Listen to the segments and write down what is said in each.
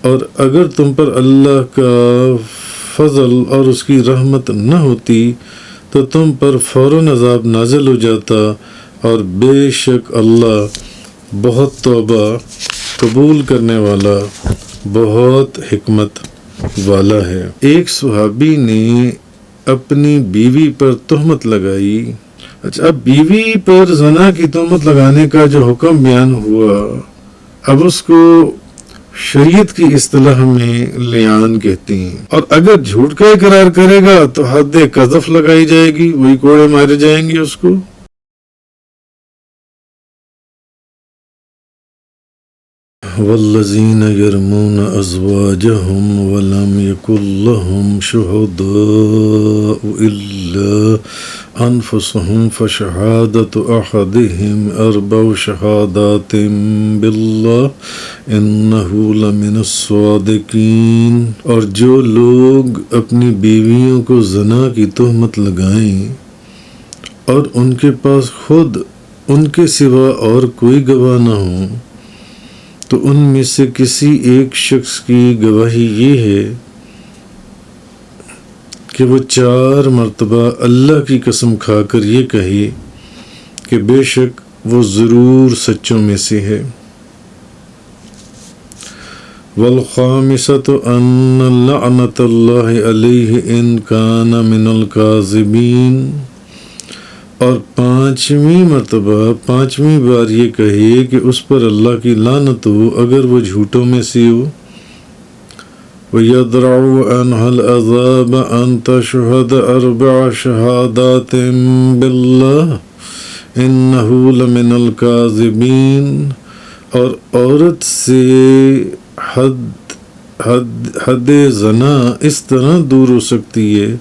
اور اگر تم پر اللہ کا فضل اور اس کی رحمت نہ ہوتی تو تم پر فوراً عذاب نازل ہو جاتا، اور بے شک اللہ بہت توبہ قبول کرنے والا، بہت حکمت والا ہے۔ ایک صحابی نے اپنی بیوی پر تہمت لگائی۔ اچھا، اب بیوی پر زنا کی تہمت لگانے کا جو حکم بیان ہوا، اب اس کو شریعت کی اصطلاح میں لعان کہتے ہیں، اور اگر جھوٹ کا اقرار کرے گا تو حد قذف لگائی جائے گی، وہی کوڑے مارے جائیں گے اس کو۔ والذین یرمون ازواجہم ولم یکن لہم شہداء الا انفسہم فشہادۃ احدہم اربع شہادات باللہ انہ لمن الصادقین۔ اور جو لوگ اپنی بیویوں کو زنا کی تہمت لگائیں اور ان کے پاس خود ان کے سوا اور کوئی گواہ نہ ہوں، تو ان میں سے کسی ایک شخص کی گواہی یہ ہے کہ وہ 4 مرتبہ اللہ کی قسم کھا کر یہ کہے کہ بے شک وہ ضرور سچوں میں سے ہے۔ والخامسۃ ان لعنۃ اللہ علیہ ان کان من الکاذبین۔ اور 5ویں مرتبہ 5ویں بار یہ کہے کہ اس پر اللہ کی لعنت ہو اگر وہ جھوٹوں میں سے ہو۔ وَيَدْرَعُ عَنْهَا الْعَذَابَ أَن تَشْهَدَ 4 شَهَادَاتٍ بِاللَّهِ إِنَّهُ لَمِنَ الْكَاذِبِينَ۔ اور عورت سے حد زنا اس طرح دور ہو سکتی ہے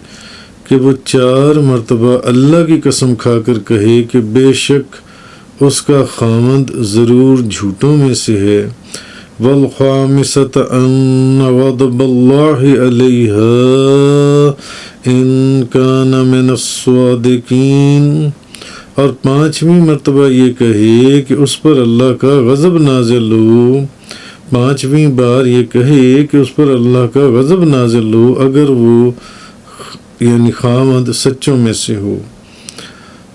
کہ وہ 4 مرتبہ اللہ کی قسم کھا کر کہے کہ بے شک اس کا خامند ضرور جھوٹوں میں سے ہے۔ والخامسۃ ان غضب اللہ علیہا ان کان من الصادقین۔ اور 5ویں مرتبہ یہ کہے کہ اس پر اللہ کا غضب نازل ہو۔ 5ویں بار یہ کہے کہ اس پر اللہ کا غضب نازل ہو اگر وہ یعنی خامد سچوں میں سے ہو۔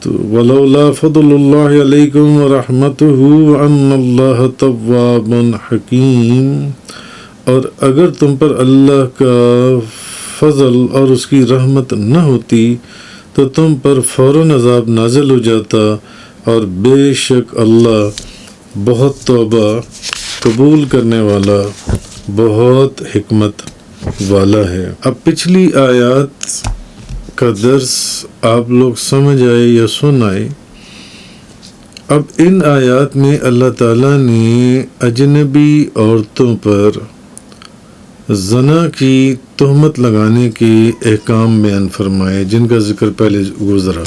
تو ولولا فضل اللہ علیکم ورحمتہ وان اللہ تواب حکیم۔ اور اگر تم پر اللہ کا فضل اور اس کی رحمت نہ ہوتی تو تم پر فوراً عذاب نازل ہو جاتا، اور بے شک اللہ بہت توبہ قبول کرنے والا، بہت حکمت والا ہے۔ اب پچھلی آیات کا درس آپ لوگ سمجھ آئے یا سن آئے۔ اب ان آیات میں اللہ تعالیٰ نے اجنبی عورتوں پر زنا کی تہمت لگانے کے احکام بیان فرمائے جن کا ذکر پہلے گزرا۔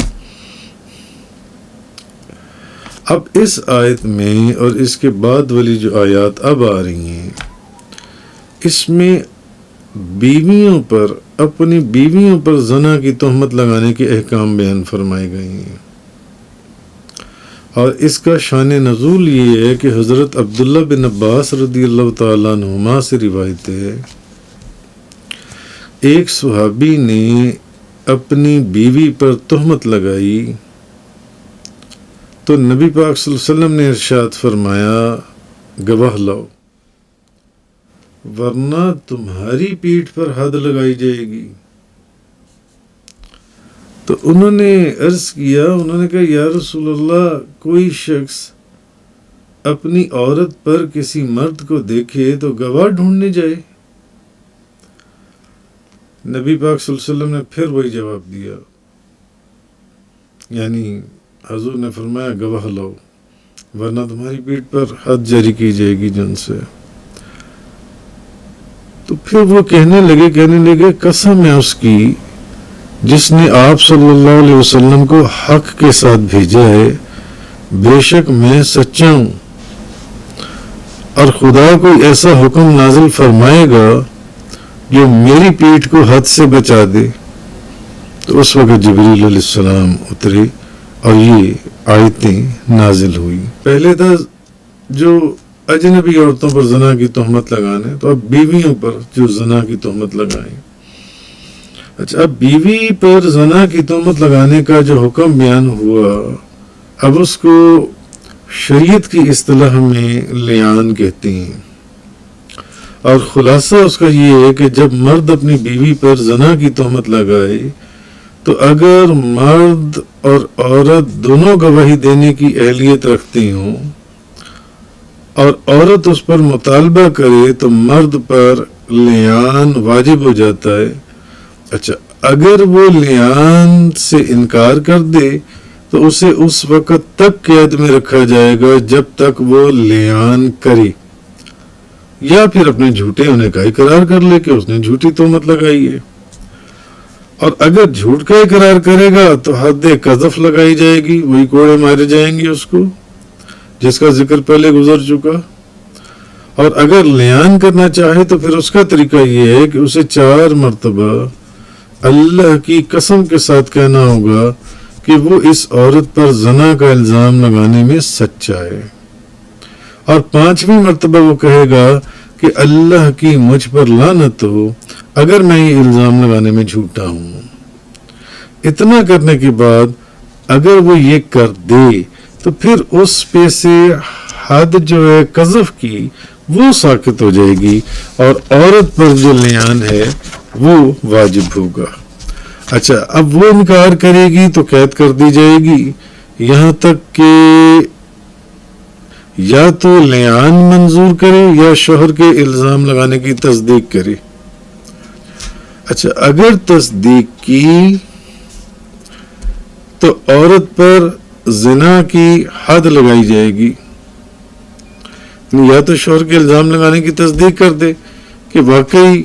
اب اس آیت میں اور اس کے بعد والی جو آیات اب آ رہی ہیں، اس میں بیویوں پر اپنی بیویوں پر زنا کی تہمت لگانے کے احکام بیان فرمائے گئے ہیں، اور اس کا شان نزول یہ ہے کہ حضرت عبداللہ بن عباس رضی اللہ تعالیٰ عنہما سے روایت ہے، ایک صحابی نے اپنی بیوی پر تہمت لگائی تو نبی پاک صلی اللہ علیہ وسلم نے ارشاد فرمایا گواہ لاؤ ورنہ تمہاری پیٹھ پر حد لگائی جائے گی۔ تو انہوں نے عرض کیا، انہوں نے کہا یا رسول اللہ، کوئی شخص اپنی عورت پر کسی مرد کو دیکھے تو گواہ ڈھونڈنے جائے۔ نبی پاک صلی اللہ علیہ وسلم نے پھر وہی جواب دیا، یعنی حضور نے فرمایا گواہ لاؤ ورنہ تمہاری پیٹھ پر حد جاری کی جائے گی جن سے۔ تو پھر وہ کہنے لگے قسم ہے اس کی جس نے آپ صلی اللہ علیہ وسلم کو حق کے ساتھ بھیجا ہے، بے شک میں سچا ہوں، اور خدا کوئی ایسا حکم نازل فرمائے گا جو میری پیٹھ کو حد سے بچا دے۔ تو اس وقت جبریل علیہ السلام اترے اور یہ آیتیں نازل ہوئی۔ پہلے تھا جو اجنبی عورتوں پر زنا کی تہمت لگانے، تو اب بیویوں پر جو زنا کی تہمت لگائیں۔ اچھا، اب بیوی پر زنا کی تہمت لگانے کا جو حکم بیان ہوا، اب اس کو شریعت کی اصطلاح میں لعان کہتے ہیں، اور خلاصہ اس کا یہ ہے کہ جب مرد اپنی بیوی پر زنا کی تہمت لگائے تو اگر مرد اور عورت دونوں گواہی دینے کی اہلیت رکھتے ہوں اور عورت اس پر مطالبہ کرے تو مرد پر لعان واجب ہو جاتا ہے۔ اچھا، اگر وہ لعان سے انکار کر دے تو اسے اس وقت تک قید میں رکھا جائے گا جب تک وہ لعان کرے، یا پھر اپنے جھوٹے ہونے کا اقرار کر لے کہ اس نے جھوٹی تہمت لگائی ہے، اور اگر جھوٹ کا اقرار کرے گا تو حد قذف لگائی جائے گی، وہی کوڑے مارے جائیں گے اس کو، جس کا ذکر پہلے گزر چکا۔ اور اگر لعان کرنا چاہے تو پھر اس کا طریقہ یہ ہے کہ اسے 4 مرتبہ اللہ کی قسم کے ساتھ کہنا ہوگا کہ وہ اس عورت پر زنا کا الزام لگانے میں سچا ہے، اور 5ویں مرتبہ وہ کہے گا کہ اللہ کی مجھ پر لعنت ہو اگر میں یہ الزام لگانے میں جھوٹا ہوں۔ اتنا کرنے کے بعد اگر وہ یہ کر دے تو پھر اس پہ سے حد جو ہے قذف کی وہ ساقط ہو جائے گی، اور عورت پر جو لعان ہے وہ واجب ہوگا۔ اچھا، اب وہ انکار کرے گی تو قید کر دی جائے گی، یہاں تک کہ یا تو لعان منظور کرے یا شوہر کے الزام لگانے کی تصدیق کرے۔ اچھا، اگر تصدیق کی تو عورت پر زنا کی حد لگائی جائے گی، یا تو شوہر کے الزام لگانے کی تصدیق کر دے کہ واقعی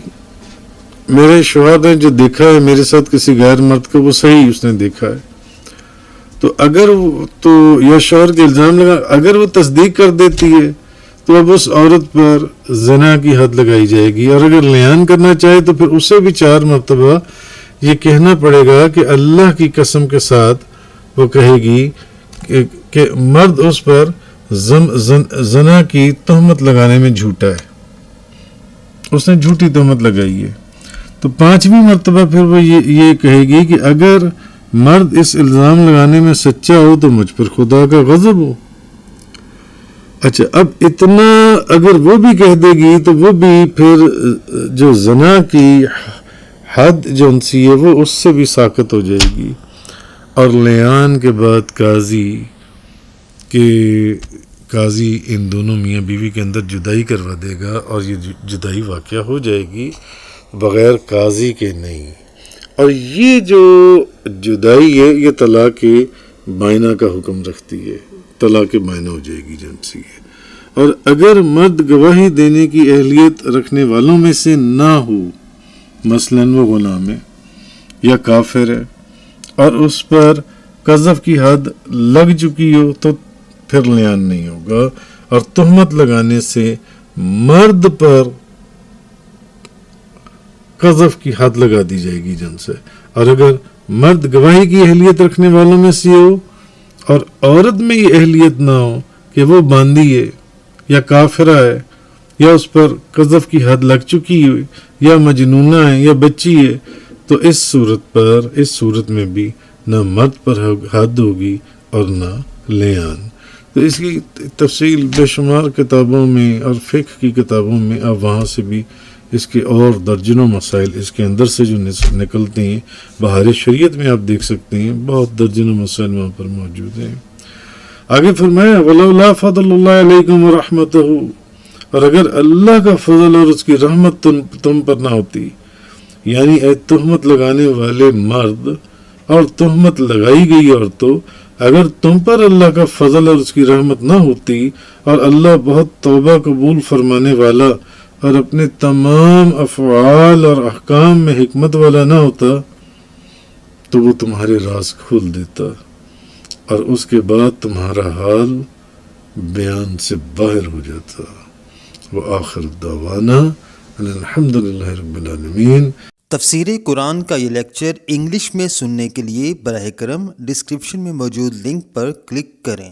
میرے شوہر نے جو دیکھا ہے میرے ساتھ کسی غیر مرد کو وہ صحیح اس نے دیکھا ہے، تو اگر تو یا شوہر کے الزام لگا، اگر وہ تصدیق کر دیتی ہے تو اب اس عورت پر زنا کی حد لگائی جائے گی، اور اگر لعان کرنا چاہے تو پھر اسے بھی 4 مرتبہ یہ کہنا پڑے گا کہ اللہ کی قسم کے ساتھ وہ کہے گی کہ مرد اس پر زنا کی تہمت لگانے میں جھوٹا ہے، اس نے جھوٹی تہمت لگائی ہے۔ تو 5ویں مرتبہ پھر وہ یہ کہے گی کہ اگر مرد اس الزام لگانے میں سچا ہو تو مجھ پر خدا کا غضب ہو۔ اچھا، اب اتنا اگر وہ بھی کہہ دے گی تو وہ بھی پھر جو زنا کی حد جو ان سی ہے وہ اس سے بھی ساقط ہو جائے گی، اور لعان کے بعد قاضی ان دونوں میاں بیوی کے اندر جدائی کروا دے گا، اور یہ جدائی واقعہ ہو جائے گی بغیر قاضی کے نہیں۔ اور یہ جو جدائی ہے یہ طلاق بائنہ کا حکم رکھتی ہے، طلاق بائنہ ہو جائے گی جن سی ہے۔ اور اگر مرد گواہی دینے کی اہلیت رکھنے والوں میں سے نہ ہو، مثلاً وہ غلام ہے یا کافر ہے اور اس پر قذف کی حد لگ چکی ہو تو پھر لعان نہیں ہوگا، اور تہمت لگانے سے مرد پر قذف کی حد لگا دی جائے گی جن سے۔ اور اگر مرد گواہی کی اہلیت رکھنے والوں میں سے ہو اور عورت میں یہ اہلیت نہ ہو کہ وہ باندھی ہے یا کافرہ ہے یا اس پر قذف کی حد لگ چکی ہے یا مجنونہ ہے یا بچی ہے، تو اس صورت میں بھی نہ مرد پر حد ہوگی اور نہ لعان۔ تو اس کی تفصیل بے شمار کتابوں میں اور فقہ کی کتابوں میں آپ وہاں سے بھی اس کے اور درجنوں مسائل اس کے اندر سے جو نکلتے ہیں، بہار شریعت میں آپ دیکھ سکتے ہیں، بہت درجنوں مسائل وہاں پر موجود ہیں۔ آگے فرمایا وَلَوْلَا فَضْلُ اللَّهِ عَلَيْكُمْ وَرَحْمَتُهُ، اور اگر اللہ کا فضل اور اس کی رحمت تم پر نہ ہوتی، یعنی اے تہمت لگانے والے مرد اور تہمت لگائی گئی عورتوں، اگر تم پر اللہ کا فضل اور اس کی رحمت نہ ہوتی اور اللہ بہت توبہ قبول فرمانے والا اور اپنے تمام افعال اور احکام میں حکمت والا نہ ہوتا تو وہ تمہارے راز کھول دیتا اور اس کے بعد تمہارا حال بیان سے باہر ہو جاتا۔ وآخر دعوانا الحمدللہ رب العالمین۔ تفسیر قرآن کا یہ لیکچر انگلش میں سننے کے لیے براہ کرم ڈسکرپشن میں موجود لنک پر کلک کریں۔